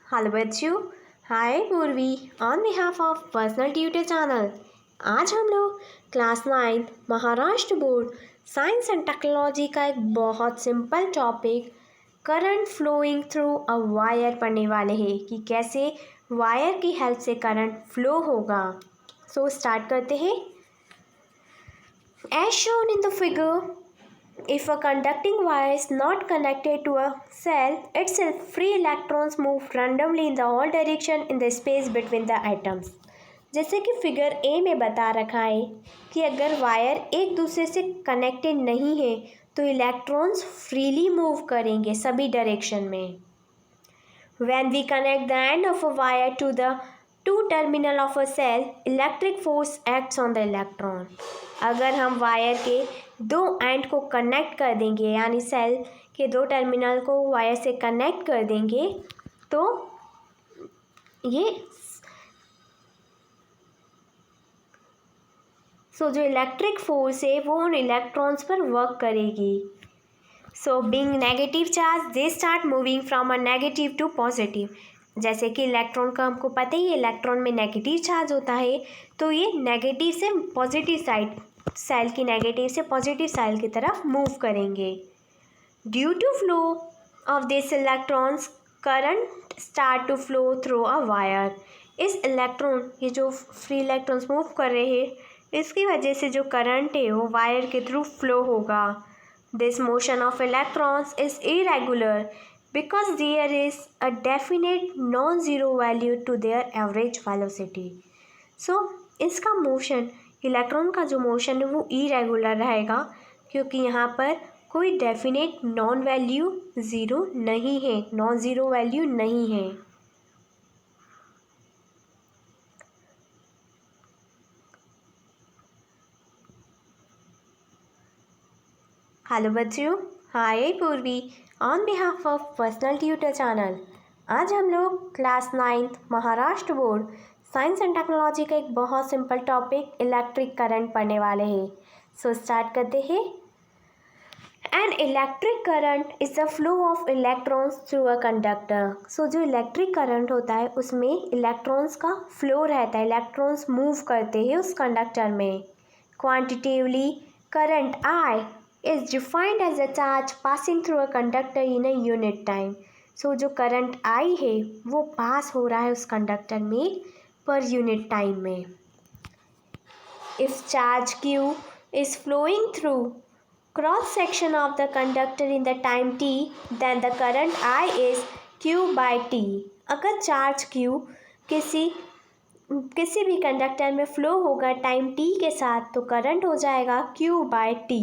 Hello बच्चों। Hi Purvi on behalf of personal tutor channel. आज हम लोग class 9 Maharashtra board science and technology का एक बहुत simple topic current flowing through a wire पढ़ने वाले हैं कि कैसे वायर की हेल्प से करंट फ्लो होगा। सो स्टार्ट करते हैं। As shown in the figure, if a conducting wire is not connected to a cell itself, free electrons move randomly in the all direction in the space between the atoms। जैसे कि figure A में बता रखा है कि अगर wire एक दूसरे से कनेक्टेड नहीं है तो इलेक्ट्रॉन्स फ्रीली मूव करेंगे सभी डायरेक्शन में। When we connect the end of a wire to the two terminal of a cell, electric force acts on the electron। अगर हम वायर के दो एंड को कनेक्ट कर देंगे यानी सेल के दो टर्मिनल को वायर से कनेक्ट कर देंगे तो ये जो इलेक्ट्रिक फोर्स है वो उन इलेक्ट्रॉन्स पर वर्क करेगी। So being negative charge they start moving from a negative to positive. जैसे कि इलेक्ट्रॉन का हमको पता ही है इलेक्ट्रॉन में नेगेटिव चार्ज होता है तो ये नेगेटिव से पॉजिटिव साइड, सेल की नेगेटिव से पॉजिटिव साइड की तरफ मूव करेंगे। Due to flow of this electrons current start to flow through a wire. इस इलेक्ट्रॉन, ये जो फ्री इलेक्ट्रॉन्स मूव कर रहे हैं इसकी वजह से जो करंट है वो वायर के थ्रू फ्लो होगा। This motion of electrons is irregular because there is a definite non-zero value to their average velocity। so इसका मोशन, इलेक्ट्रॉन का जो मोशन है वो इरेगुलर रहेगा क्योंकि यहाँ पर कोई डेफिनेट नॉन वैल्यू ज़ीरो नहीं है, नॉन ज़ीरो वैल्यू नहीं है। हेलो बच्चों, hi Purvi on behalf of personal tutor channel. आज हम लोग class 9 Maharashtra board science and technology का एक बहुत सिंपल टॉपिक इलेक्ट्रिक करंट पढ़ने वाले हैं। सो स्टार्ट करते हैं। An electric current is the flow of electrons through a conductor. So जो इलेक्ट्रिक करंट होता है उसमें इलेक्ट्रॉन्स का फ्लो रहता है, इलेक्ट्रॉन्स मूव करते हैं उस कंडक्टर में। Quantitatively current I is defined as a charge passing through a conductor in a unit time। सो जो करंट आई है वो पास हो रहा है उस कंडक्टर में पर यूनिट टाइम में। If charge Q is flowing through cross section of the conductor in the time t, then the current I is Q by T। अगर चार्ज Q किसी भी कंडक्टर में फ्लो होगा time t के साथ तो current हो जाएगा Q by T।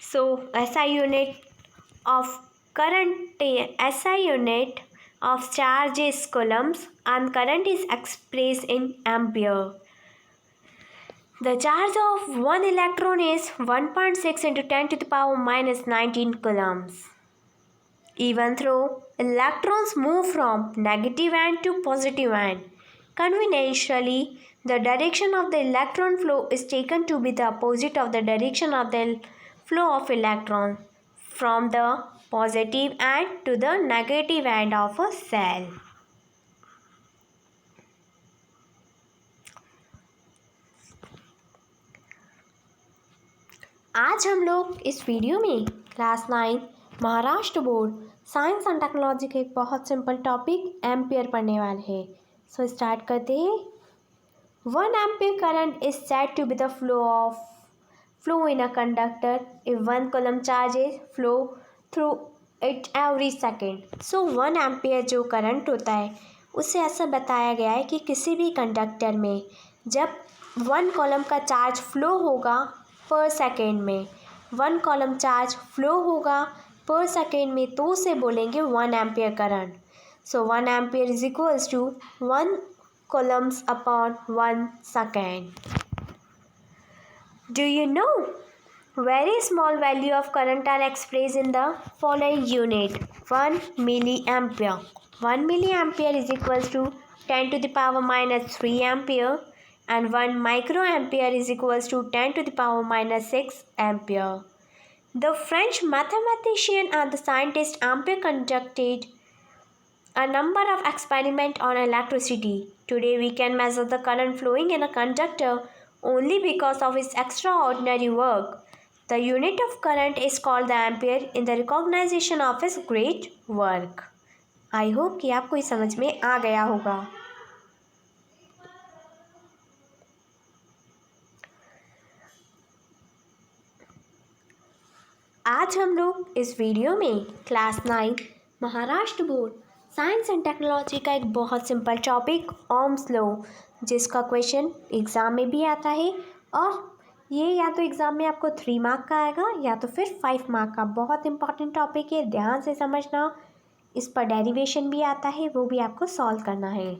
So SI unit of current, SI unit of charge is coulombs and current is expressed in ampere। The charge of one electron is 1.6 into 10 to the power minus 19 coulombs। Even though electrons move from negative end to positive end, conventionally the direction of the electron flow is taken to be the opposite of the direction of the flow of electron from the positive end to the negative end of a cell। आज हम लोग इस video में class 9 Maharashtra board science and technology के एक बहुत simple topic ampere पढ़ने वाले हैं। सो स्टार्ट करते हैं। 1 ampere current is said to be the flow in a conductor if 1 coulomb charge is flow through it every second। So 1 ampere जो current होता है उससे ऐसा बताया गया है कि किसी भी कंडक्टर में जब 1 कॉलम का चार्ज फ्लो होगा पर सेकेंड में, 1 कॉलम चार्ज फ्लो होगा पर सेकेंड में तो उसे बोलेंगे 1 ampere current. So 1 ampere is equals to 1 coulombs upon 1 second. Do you know very small value of current are expressed in the following unit? 1 milliampere। 1 milliampere is equals to 10 to the power minus 3 ampere and 1 microampere is equals to 10 to the power minus 6 ampere। The French mathematician and the scientist Ampere conducted a number of experiments on electricity. Today we can measure the current flowing in a conductor only because of its extraordinary work. The unit of current is called the ampere in the recognition of his great work. I hope कि आपको ये समझ में आ गया होगा. आज हम लोग इस वीडियो में class 9 Maharashtra board science and technology का एक बहुत सिंपल टॉपिक ओम्स लॉ, जिसका क्वेश्चन एग्ज़ाम में भी आता है और ये या तो एग्ज़ाम में आपको 3 मार्क का आएगा या तो फिर 5 मार्क का. बहुत इंपॉर्टेंट टॉपिक है, ध्यान से समझना. इस पर डेरिवेशन भी आता है, वो भी आपको सॉल्व करना है.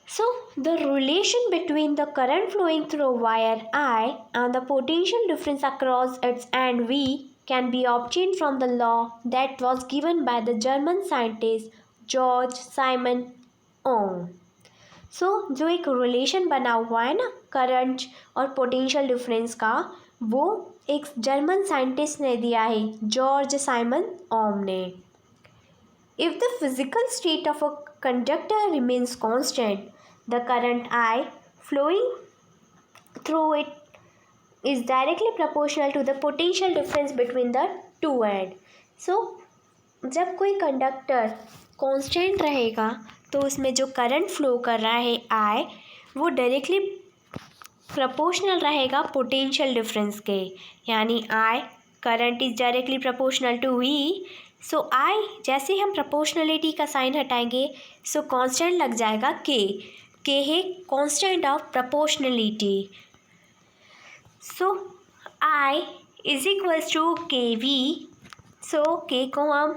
So, the relation between the current flowing through wire I and the potential difference across its end V can be obtained from the law that was given by the German scientist George Simon Ohm. So, जो एक relation बना हुआ है ना current और potential difference का, वो एक जर्मन साइंटिस्ट ने दिया है, जॉर्ज साइमन ओम ने. If the physical state of a conductor remains constant, the current I flowing through it is directly proportional to the potential difference between the two ends. So, जब कोई conductor constant रहेगा तो उसमें जो current flow कर रहा है I, वो डायरेक्टली प्रोपोर्शनल रहेगा पोटेंशियल डिफरेंस के. यानी I current is directly proportional to V. So I जैसे हम प्रोपोर्शनलिटी का साइन हटाएंगे सो कांस्टेंट लग जाएगा K है constant of proportionality. So I is equals to KV. So K को हम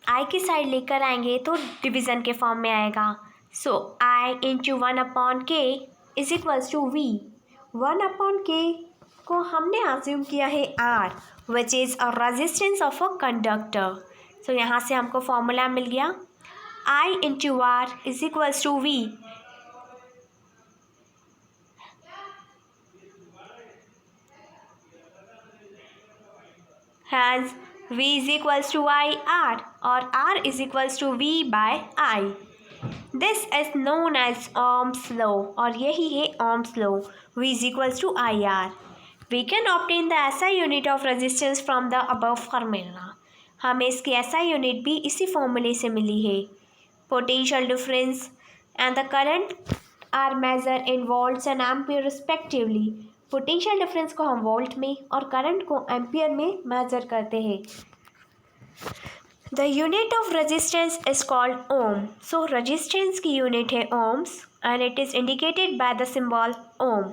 I की साइड लेकर आएंगे तो डिवीज़न के फॉर्म में आएगा. So I into 1/K is equals to V. 1/K को हमने अज्यूम किया है R, which is a resistance of a conductor. So यहाँ से हमको फॉर्मूला मिल गया, I into R is equals to V. Hence V is equals to IR और R is equals to V by I. This is known as Ohm's law और यही है Ohm's law. V is equals to IR. We can obtain the SI unit of resistance from the above formula. हमें इसकी SI unit भी इसी फॉर्मूले से मिली है. Potential difference and the current are measured in volts and ampere respectively. Potential difference को हम volt में और करंट को एम्पियर में मेजर करते हैं. The unit of resistance is called ohm. So resistance की यूनिट है ohms and it is indicated by the symbol ohm.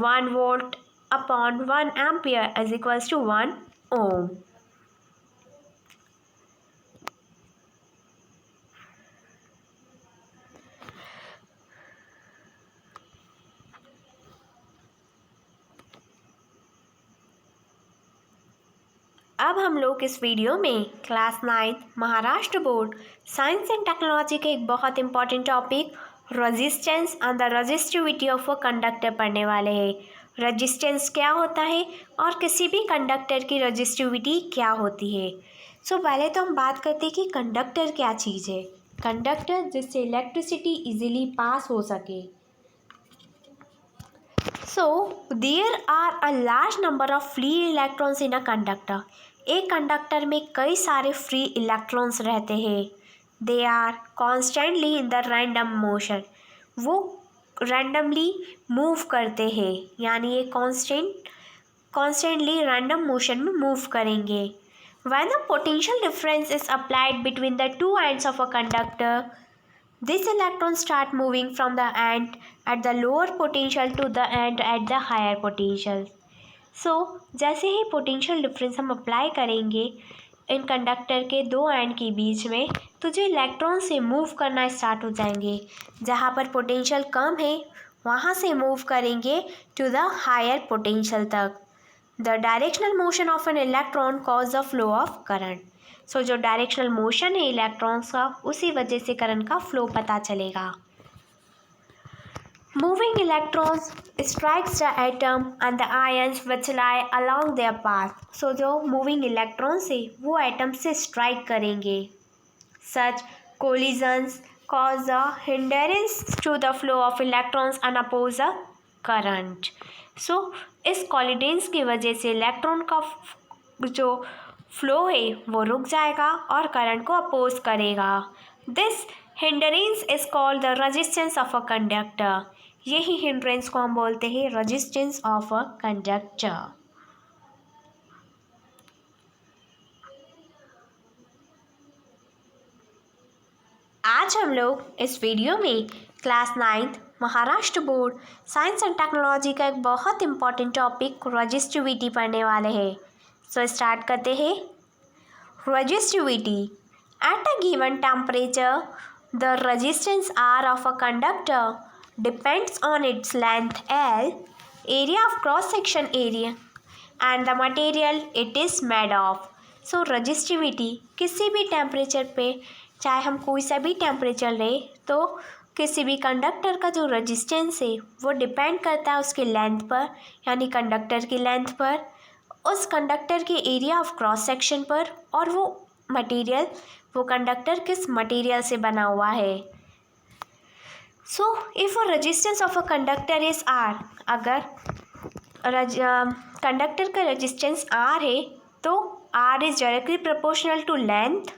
1 volt upon 1 ampere is equals to 1 ohm. अब हम लोग इस वीडियो में class 9 Maharashtra board science and technology के एक बहुत important topic resistance and the resistivity of a conductor पढ़ने वाले हैं. रेजिस्टेंस क्या होता है और किसी भी कंडक्टर की रेजिस्टिविटी क्या होती है. सो पहले तो हम बात करते हैं कि कंडक्टर क्या चीज़ है. कंडक्टर जिससे इलेक्ट्रिसिटी इजीली पास हो सके. So, there are a large number of free electrons in a conductor. एक कंडक्टर में कई सारे फ्री इलेक्ट्रॉन्स रहते हैं. They are constantly in the random motion. वो रैंडमली मूव करते हैं, यानी ये कॉन्स्टेंटली रैंडम मोशन में मूव करेंगे. When the potential difference is applied between the two ends of a conductor, these electrons start moving from the end at the lower potential to the end at the higher potential. So, जैसे ही potential difference हम apply करेंगे इन conductor के दो and के बीच में, तो जो electron से मूव करना स्टार्ट हो जाएंगे. जहाँ पर पोटेंशियल कम है वहाँ से मूव करेंगे टू द हायर पोटेंशियल तक. The directional motion of an electron cause the flow of current. So जो डायरेक्शनल मोशन है इलेक्ट्रॉन्स का, उसी वजह से करंट का फ्लो पता चलेगा. Moving electrons strikes the atom and the ions which lie along their path. So जो मूविंग इलेक्ट्रॉन्स है वो एटम से स्ट्राइक करेंगे. सच collisions cause a hindrance to the flow of electrons and oppose a current. So इस collisions की वजह से electron का जो फ्लो है वो रुक जाएगा और करंट को अपोज करेगा. This hindrance is called the resistance of a conductor. यही हिंड्रेंस को हम बोलते हैं रेजिस्टेंस ऑफ अ कंडक्टर. आज हम लोग इस वीडियो में class 9th Maharashtra board science and technology का एक बहुत इंपॉर्टेंट टॉपिक रेजिस्टिविटी पढ़ने वाले हैं. सो स्टार्ट करते हैं. Resistivity. At a given temperature the resistance R of a conductor depends on its length L, area of cross section area and the material it is made of. So resistivity किसी भी temperature पे, चाहे हम कोई सा भी temperature लें, तो किसी भी कंडक्टर का जो रेजिस्टेंस है वो डिपेंड करता है उसके लेंथ पर, यानी कंडक्टर की लेंथ पर, उस कंडक्टर के एरिया ऑफ क्रॉस सेक्शन पर, और वो मटेरियल, वो कंडक्टर किस मटेरियल से बना हुआ है. So if a resistance of a conductor is R, अगर कंडक्टर का रेजिस्टेंस R है तो R is directly proportional to length.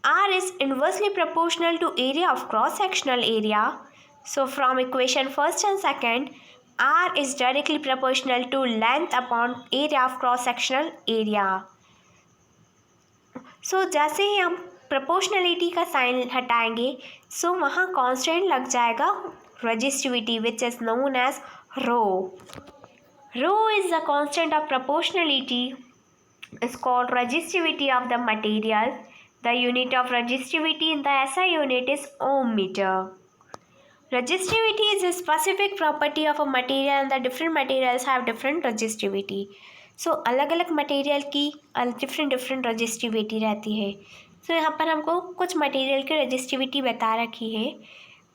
R is inversely proportional to area of cross-sectional area. So from equation first and second, R is directly proportional to length upon area of cross-sectional area. So जैसे ही हम proportionality का sign हटाएंगे, so वहाँ constant लग जाएगा resistivity, which is known as rho. Rho is the constant of proportionality. Is called resistivity of the material. The unit of resistivity in the SI unit is ohm meter. Resistivity is a specific property of a material and the different materials have different resistivity. So अलग अलग material की different resistivity रहती है. So यहाँ पर हमको कुछ material की resistivity बता रखी है.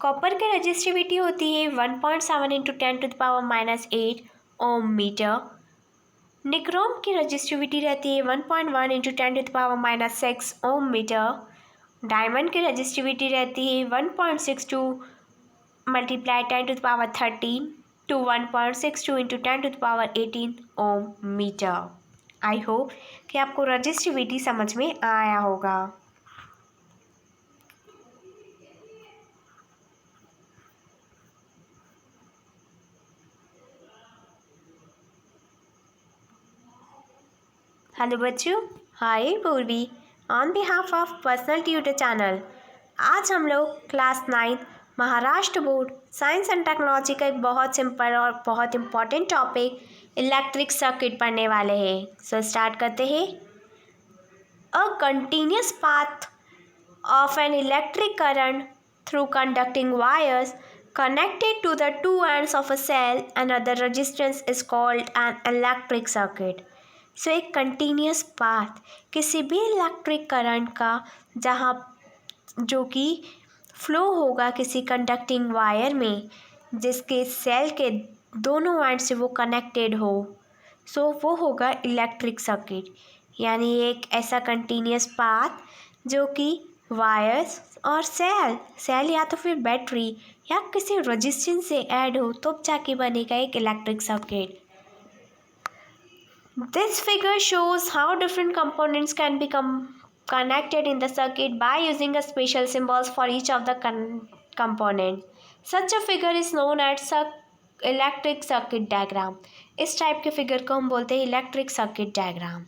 कॉपर की resistivity होती है 1.7 × 10⁻⁻8 ohm meter. निक्रोम की रेजिस्टिविटी रहती है 1.1 × 10⁻⁻6 ओम मीटर. डायमंड की रेजिस्टिविटी रहती है 1.62 × 10⁻13 to 1.62 × 10⁻18 ohm metre. I hope कि आपको रेजिस्टिविटी समझ में आया होगा. हेलो बच्चों, hi Purvi on behalf of personal tutor channel. आज हम लोग class 9th Maharashtra board science and technology का एक बहुत सिंपल और बहुत इम्पॉर्टेंट टॉपिक इलेक्ट्रिक सर्किट पढ़ने वाले हैं. सो स्टार्ट करते हैं. A continuous path of N electric current through conducting wires connected to the two ends of a cell and other resistance is called an electric circuit. सो एक continuous path किसी भी electric current का जहाँ जो कि flow होगा किसी conducting wire में जिसके सेल के दोनों एंड से वो कनेक्टेड हो, सो वो होगा इलेक्ट्रिक सर्किट. यानी एक ऐसा कंटिन्यूस पाथ जो कि वायर्स और सेल या तो फिर बैटरी या किसी रेजिस्टेंस से ऐड हो तो जाके बनेगा एक electric circuit. This figure shows how different components can be connected in the circuit by using a special symbols for each of the component. Such a figure is known as electric circuit diagram. इस type के figure को हम बोलते हैं electric circuit diagram.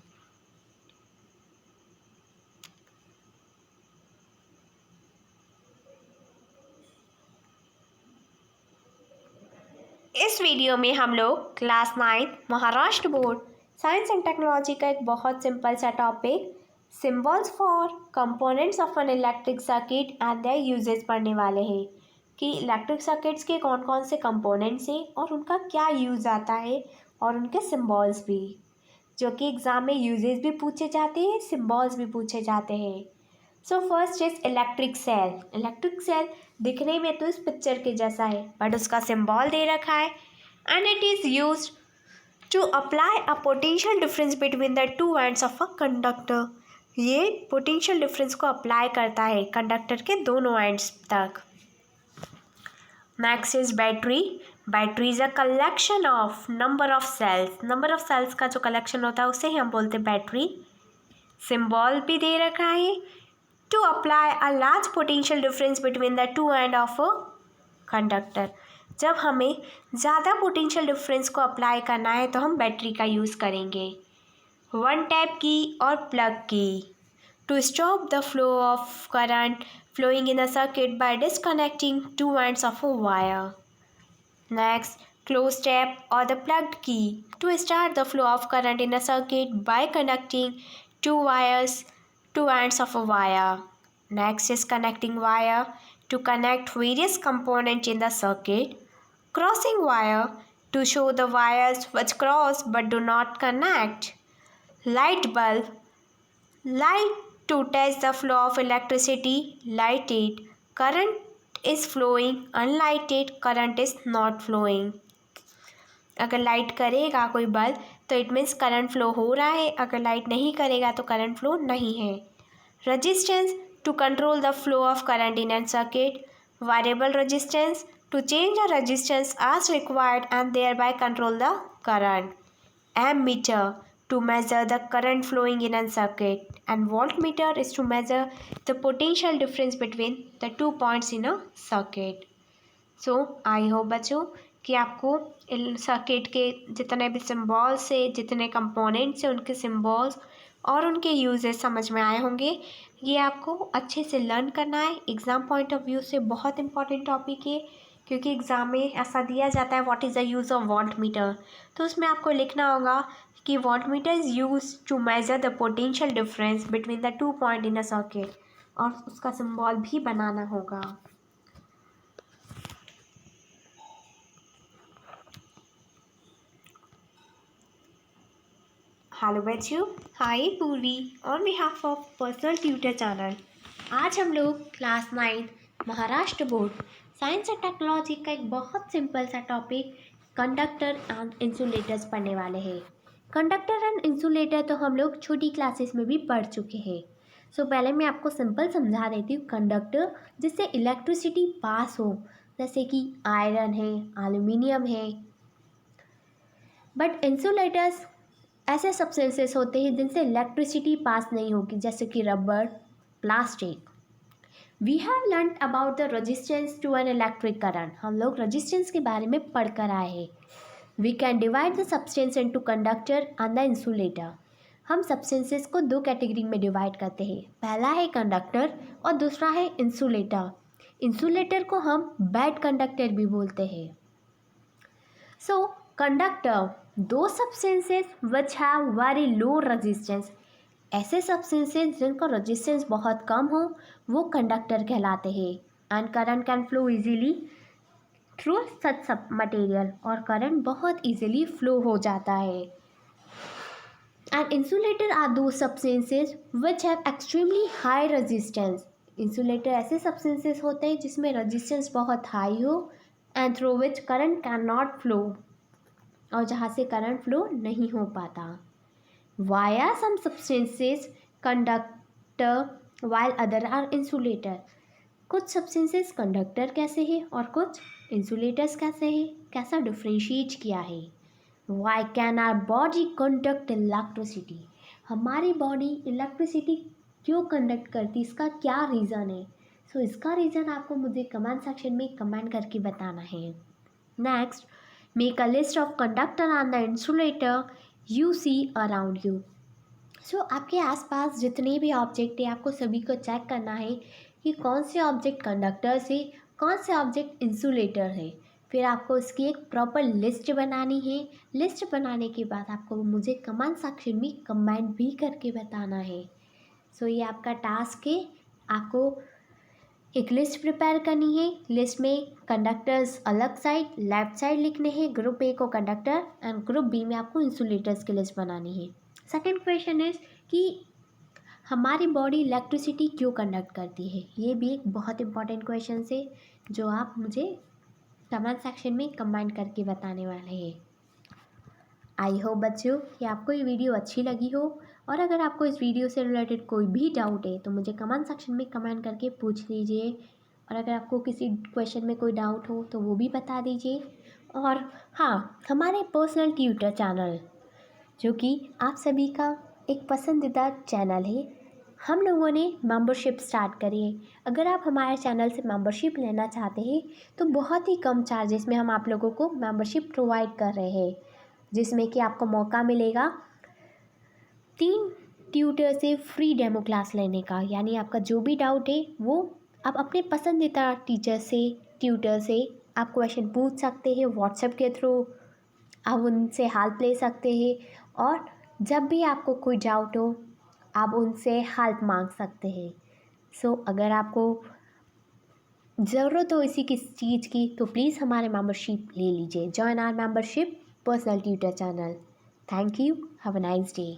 इस video में हम लोग class 9th Maharashtra board science and technology का एक बहुत सिंपल सा topic symbols for components of an electric circuit and there uses पढ़ने वाले हैं कि इलेक्ट्रिक सर्किट्स के कौन कौन से कंपोनेंट्स हैं और उनका क्या यूज़ आता है और उनके सिम्बॉल्स भी, जो कि एग्ज़ाम में यूजेस भी पूछे जाते हैं, सिम्बॉल्स भी पूछे जाते हैं. So first is electric cell. Electric cell दिखने में तो इस पिक्चर के जैसा है बट उसका सिम्बॉल दे रखा है and it is used to apply a potential difference between the two ends of a conductor. ये पोटेंशियल डिफरेंस को अप्लाई करता है कंडक्टर के दोनों एंड्स तक। Next is battery. Battery is a collection of number of cells. Number of cells का जो collection होता है उसे ही हम बोलते हैं बैटरी। सिंबल भी दे रखा है to apply a large potential difference between the two end of a conductor. जब हमें ज़्यादा पोटेंशियल डिफरेंस को अप्लाई करना है तो हम बैटरी का यूज़ करेंगे। वन टैप की और plug key to stop the flow of current flowing in a circuit by disconnecting two ends of a wire. Next, close tab or the plugged key to start the flow of current in a circuit by connecting two ends of a wire. Next is connecting wire to connect various components in the circuit. Crossing wire to show the wires which cross but do not connect. Light bulb. Light to test the flow of electricity. Lighted current is flowing, unlighted current is not flowing. अगर light करेगा कोई bulb तो it means current flow हो रहा है, अगर light नहीं करेगा तो करंट फ्लो नहीं है। Resistance to control the flow of current in an circuit. Variable resistance to change the resistance as required and thereby control the current. Ammeter to measure the current flowing in a circuit, and voltmeter is to measure the potential difference between the 2 points in a circuit. So I hope बच्चों कि आपको circuit के जितने भी symbols है, जितने components हैं, उनके सिम्बॉल्स और उनके यूजेस समझ में आए होंगे। ये आपको अच्छे से लर्न करना है। एग्ज़ाम पॉइंट ऑफ व्यू से बहुत इंपॉर्टेंट टॉपिक है, क्योंकि एग्ज़ाम में ऐसा दिया जाता है what is the use of voltmeter. तो उसमें आपको लिखना होगा कि voltmeter is use to measure the potential difference between the 2 point in a circuit, और उसका सिंबल भी बनाना होगा। हेलो बच्चों, hi Purvi on behalf of personal tutor channel. आज हम लोग class 9 Maharashtra board science and technology का एक बहुत सिंपल सा टॉपिक कंडक्टर एंड इंसुलेटर्स पढ़ने वाले हैं। कंडक्टर एंड इंसुलेटर तो हम लोग छोटी क्लासेस में भी पढ़ चुके हैं। सो पहले मैं आपको सिंपल समझा देती हूँ। कंडक्टर जिससे इलेक्ट्रिसिटी पास हो, जैसे कि आयरन है, एल्यूमिनियम है। बट इंसुलेटर्स ऐसे सब्सटेंसेस होते हैं जिनसे इलेक्ट्रिसिटी पास नहीं होगी, जैसे कि rubber, plastic. We have learn about the resistance to an electric current. हम लोग रेजिस्टेंस के बारे में पढ़ कर आए हैं। We can divide the substance into conductor and the insulator. हम सब्सटेंसेस को दो कैटेगरी में डिवाइड करते हैं। पहला है कंडक्टर और दूसरा है इंसुलेटर। इंसुलेटर को हम बैड कंडक्टर भी बोलते हैं। सो कंडक्टर, दो substances which have very low resistance. ऐसे सब्सटेंसेस जिनका रेजिस्टेंस बहुत कम हो वो कंडक्टर कहलाते हैं। And current can flow easily through such सब मटेरियल, और करंट बहुत इजीली फ्लो हो जाता है। And insulator are those substances which have extremely high resistance. Insulator ऐसे सब्सटेंसेस होते हैं जिसमें रेजिस्टेंस बहुत हाई हो and through which current can not flow, और जहाँ से करंट फ्लो नहीं हो पाता। While some substances conductor while other are insulator. कुछ सब्सटेंसेस कंडक्टर कैसे हैं और कुछ इंसुलेटर्स कैसे हैं, कैसा डिफ्रेंशिएट किया है। Why can our body conduct electricity. हमारी बॉडी इलेक्ट्रिसिटी क्यों कंडक्ट करती, इसका क्या रीज़न है। सो इसका रीज़न आपको मुझे कमेंट सेक्शन में कमेंट करके बताना है। Next, make a list of conductor and the insulator you see around you. So आपके आसपास जितने भी ऑब्जेक्ट है आपको सभी को चेक करना है कि कौन से ऑब्जेक्ट कंडक्टर्स है, कौन से ऑब्जेक्ट इंसुलेटर है। फिर आपको इसकी एक प्रॉपर लिस्ट बनानी है। लिस्ट बनाने के बाद आपको मुझे कमेंट सेक्शन में कमेंट भी करके बताना है। सो ये आपका टास्क है, आपको एक लिस्ट प्रिपेयर करनी है। लिस्ट में कंडक्टर्स अलग साइड, लेफ्ट साइड लिखने हैं। ग्रुप ए को कंडक्टर एंड ग्रुप बी में आपको इंसुलेटर्स की लिस्ट बनानी है। सेकंड क्वेश्चन इज कि हमारी बॉडी इलेक्ट्रिसिटी क्यों कंडक्ट करती है। ये भी एक बहुत इंपॉर्टेंट क्वेश्चन है जो आप मुझे कमेंट सेक्शन में कमेंट करके बताने वाले हैं। आई होप बच्चों कि आपको ये वीडियो अच्छी लगी हो और अगर आपको इस वीडियो से रिलेटेड कोई भी डाउट है तो मुझे कमेंट सेक्शन में कमेंट करके पूछ लीजिए। और अगर आपको किसी क्वेश्चन में कोई डाउट हो तो वो भी बता दीजिए। और हाँ, हमारे पर्सनल ट्यूटर चैनल जो कि आप सभी का एक पसंदीदा चैनल है, हम लोगों ने मेंबरशिप स्टार्ट करी है। अगर आप हमारे चैनल से मेंबरशिप लेना चाहते हैं तो बहुत ही कम चार्जेस में हम आप लोगों को मेंबरशिप प्रोवाइड कर रहे हैं, जिसमें कि आपको मौका मिलेगा 3 ट्यूटर से फ्री डेमो क्लास लेने का। यानी आपका जो भी डाउट है वो आप अपने पसंदीदा टीचर से, ट्यूटर से आप क्वेश्चन पूछ सकते हैं। व्हाट्सएप के थ्रू आप उनसे हेल्प ले सकते हैं और जब भी आपको कोई डाउट हो आप उनसे हेल्प मांग सकते हैं। सो अगर आपको ज़रूरत हो इसी किस चीज़ की तो प्लीज़ हमारे मेंबरशिप ले लीजिए। Join our membership personal tutor channel. Thank you. Have a nice day.